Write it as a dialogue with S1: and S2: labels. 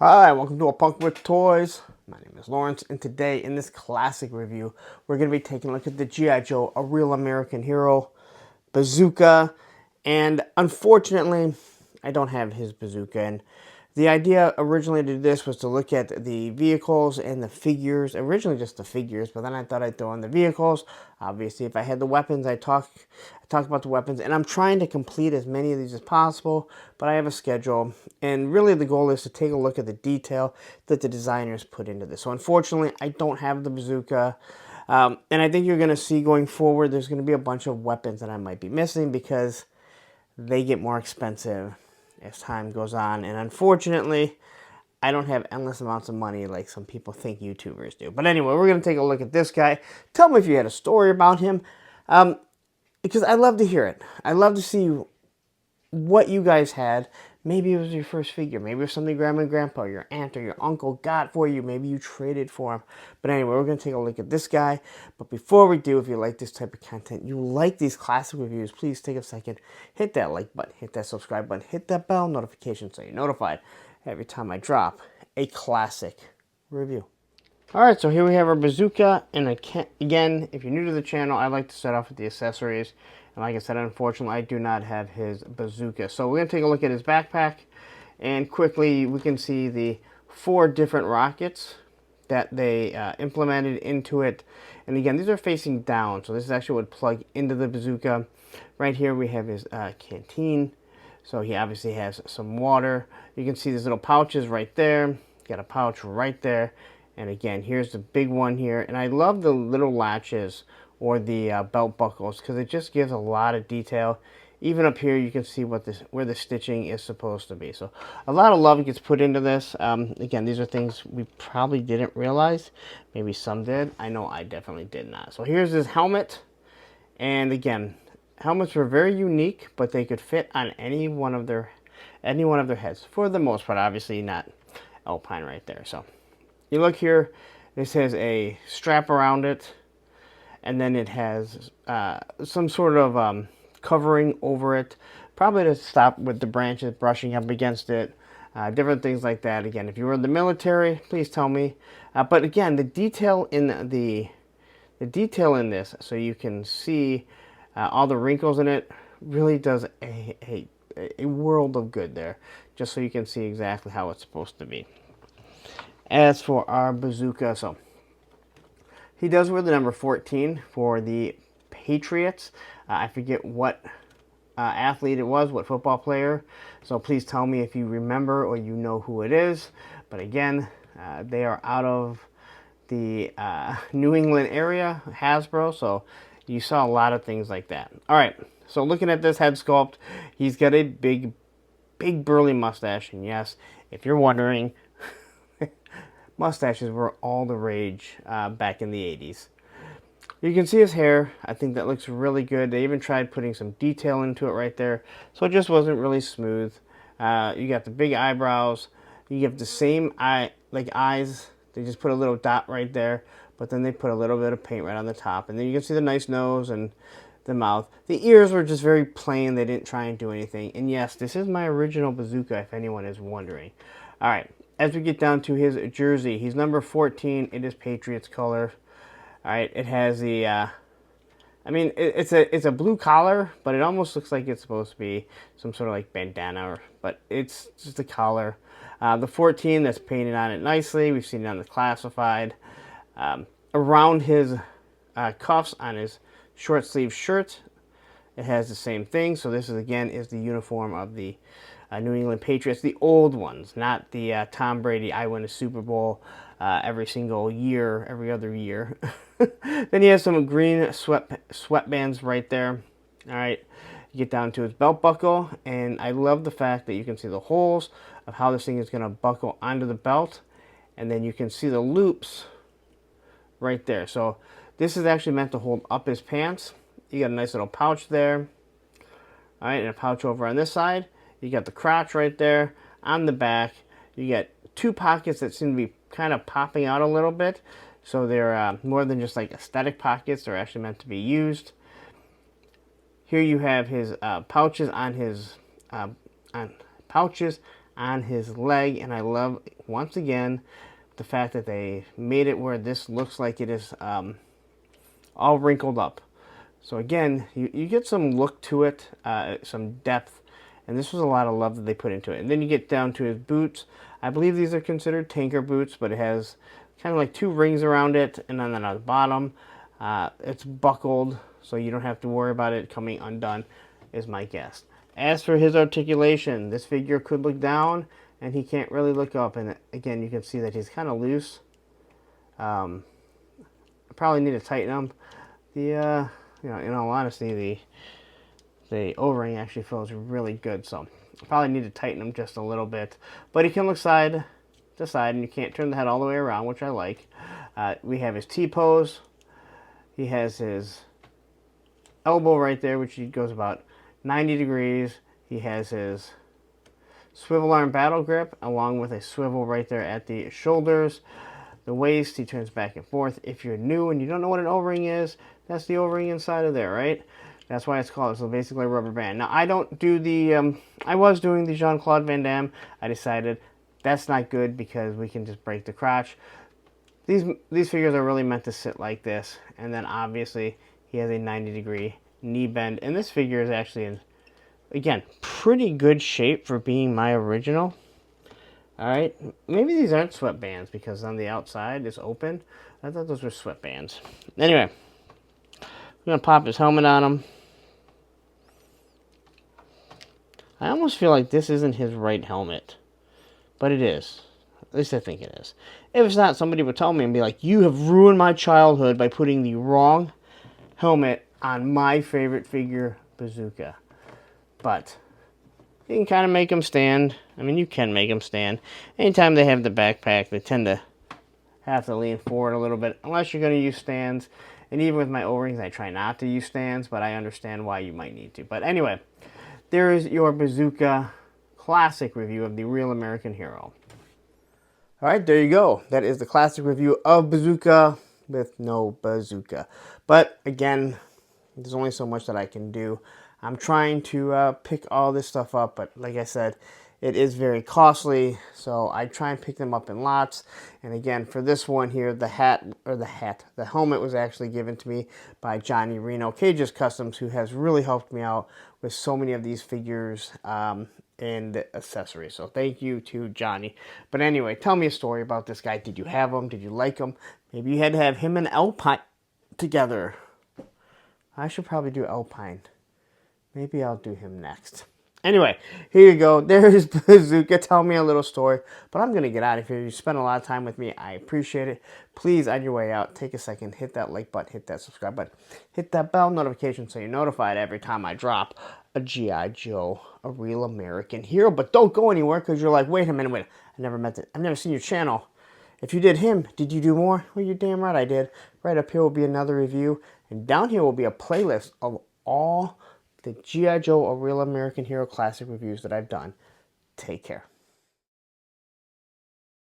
S1: Hi, welcome to A Punk with Toys. My name is Lawrence, and today in this classic review, we're going to be taking a look at the G.I. Joe, A Real American Hero, Bazooka, and unfortunately, I don't have his bazooka. And the idea originally to do this was to look at the vehicles and the figures, originally just the figures, but then I thought I'd throw in the vehicles. Obviously, if I had the weapons, I talk about the weapons, and I'm trying to complete as many of these as possible, but I have a schedule, and really the goal is to take a look at the detail that the designers put into this. So unfortunately, I don't have the bazooka. And I think you're going to see going forward, there's going to be a bunch of weapons that I might be missing because they get more expensive as time goes on. And unfortunately, I don't have endless amounts of money like some people think YouTubers do. But anyway, we're going to take a look at this guy. Tell me if you had a story about him. Because I love to hear it. I love to see what you guys had. Maybe it was your first figure. Maybe it was something grandma and grandpa, your aunt or your uncle got for you. Maybe you traded for him. But anyway, we're going to take a look at this guy. But before we do, if you like this type of content, you like these classic reviews, please take a second, hit that like button, hit that subscribe button, hit that bell notification so you're notified every time I drop a classic review. Alright, so here we have our bazooka, and again, if you're new to the channel, I like to start off with the accessories. And like I said, unfortunately, I do not have his bazooka. So we're going to take a look at his backpack, and quickly we can see the 4 different rockets that they implemented into it. And again, these are facing down, so this is actually what would plug into the bazooka. Right here we have his canteen, so he obviously has some water. You can see these little pouches right there. Got a pouch right there. And again, here's the big one here. And I love the little latches or the belt buckles because it just gives a lot of detail. Even up here, you can see where the stitching is supposed to be. So a lot of love gets put into this. Again, these are things we probably didn't realize. Maybe some did. I know I definitely did not. So here's his helmet. And again, helmets were very unique, but they could fit on any one of their heads for the most part. Obviously not Alpine right there. So you look here, this has a strap around it, and then it has some sort of covering over it, probably to stop with the branches brushing up against it, different things like that. Again, if you were in the military, please tell me. But again, the detail in this, so you can see all the wrinkles in it, really does a world of good there, just so you can see exactly how it's supposed to be. As for our bazooka, so he does wear the number 14 for the Patriots. I forget what athlete it was, what football player. So please tell me if you remember or you know who it is. But again, they are out of the New England area, Hasbro. So you saw a lot of things like that. All right, so looking at this head sculpt, he's got a big burly mustache. And yes, if you're wondering, mustaches were all the rage back in the 80s. You can see his hair. I think that looks really good. They even tried putting some detail into it right there, so it just wasn't really smooth. You got the big eyebrows. You have the same eyes. They just put a little dot right there, but then they put a little bit of paint right on the top. And then you can see the nice nose and the mouth. The ears were just very plain. They didn't try and do anything. And yes, this is my original bazooka, if anyone is wondering. All right. As we get down to his jersey, he's number 14. It is Patriots color. All right, it has the, I mean, it's a blue collar, but it almost looks like it's supposed to be some sort of like bandana, but it's just a collar. The 14 that's painted on it nicely. We've seen it on the classified. Around his cuffs on his short sleeve shirt, it has the same thing. So this is again the uniform of the New England Patriots, the old ones, not the Tom Brady, I win a Super Bowl every single year, every other year. Then he has some green sweatbands right there. All right, you get down to his belt buckle, and I love the fact that you can see the holes of how this thing is going to buckle onto the belt, and then you can see the loops right there. So this is actually meant to hold up his pants. You got a nice little pouch there. All right, and a pouch over on this side. You got the crotch right there. On the back, you got 2 pockets that seem to be kind of popping out a little bit. So they're more than just like aesthetic pockets. They're actually meant to be used. Here you have his pouches on his on his leg, and I love, once again, the fact that they made it where this looks like it is all wrinkled up. So again, you get some look to it, some depth, and this was a lot of love that they put into it. And then you get down to his boots. I believe these are considered tanker boots, but it has kind of like 2 rings around it, and then on the bottom, it's buckled, so you don't have to worry about it coming undone, is my guess. As for his articulation, this figure could look down, and he can't really look up. And again, you can see that he's kind of loose. I probably need to tighten him. You know, in all honesty, the O-ring actually feels really good, so I probably need to tighten him just a little bit. But he can look side to side, and you can't turn the head all the way around, which I like. We have his T-pose. He has his elbow right there, which goes about 90 degrees. He has his swivel arm battle grip, along with a swivel right there at the shoulders. The waist, he turns back and forth. If you're new and you don't know what an O-ring is, that's the O-ring inside of there, right? That's why it's called, so basically a rubber band. Now, I don't do the, I was doing the Jean-Claude Van Damme. I decided that's not good because we can just break the crotch. These figures are really meant to sit like this. And then obviously, he has a 90-degree knee bend. And this figure is actually in, again, pretty good shape for being my original. Alright, maybe these aren't sweatbands because on the outside it's open. I thought those were sweatbands. Anyway, I'm going to pop his helmet on him. I almost feel like this isn't his right helmet. But it is. At least I think it is. If it's not, somebody would tell me and be like, you have ruined my childhood by putting the wrong helmet on my favorite figure, Bazooka. But you can kind of make them stand. I mean, you can make them stand. Anytime they have the backpack, they tend to have to lean forward a little bit, unless you're going to use stands. And even with my O-rings, I try not to use stands, but I understand why you might need to. But anyway, there is your Bazooka classic review of the Real American Hero. Alright, there you go. That is the classic review of Bazooka with no bazooka. But again, there's only so much that I can do. I'm trying to pick all this stuff up, but like I said, it is very costly, so I try and pick them up in lots. And again, for this one here, the helmet was actually given to me by Johnny Reno, Cages Customs, who has really helped me out with so many of these figures and accessories. So thank you to Johnny. But anyway, tell me a story about this guy. Did you have him? Did you like him? Maybe you had to have him and Alpine together. I should probably do Alpine. Maybe I'll do him next. Anyway, here you go. There's Bazooka. Tell me a little story. But I'm going to get out of here. You spent a lot of time with me. I appreciate it. Please, on your way out, take a second. Hit that like button. Hit that subscribe button. Hit that bell notification so you're notified every time I drop a G.I. Joe, a Real American Hero. But don't go anywhere because you're like, wait a minute, wait. I've never seen your channel. If you did him, did you do more? Well, you're damn right I did. Right up here will be another review. And down here will be a playlist of all the G.I. Joe, a Real American Hero classic reviews that I've done. Take care.